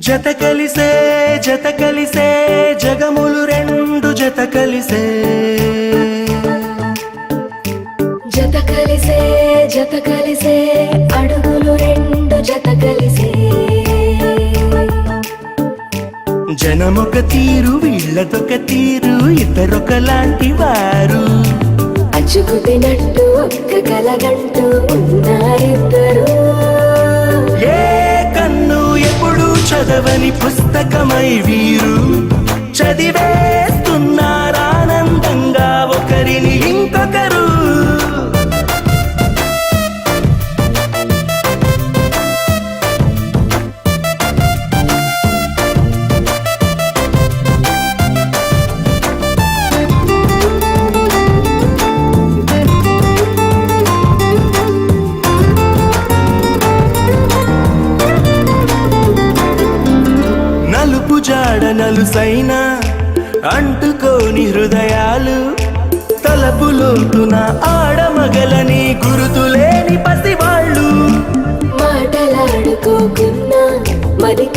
జత కలిసే జగములు రెండు జత కలిసే జత కలిసే అడుగులు రెండు జత కలిసే జనమొక తీరు వీళ్ళదొక తీరు ఇద్దరొకలాంటి వారు అచ్చుకుతినట్టు ఒక్క కలగంటూ ఉన్నారిద్దరు ఏ కన్ను ఎప్పుడు చదవని పుస్తకమై వీరు చదివేస్తున్నారానందంగా ఒకరిని ఇంకొకరు నలుపు జాడ నలుసైన అంటుకోని హృదయాలు తలపులోతున ఆడమగలని గురుతులేని పసివాళ్ళు మాటలాడుకోకున్నా మరి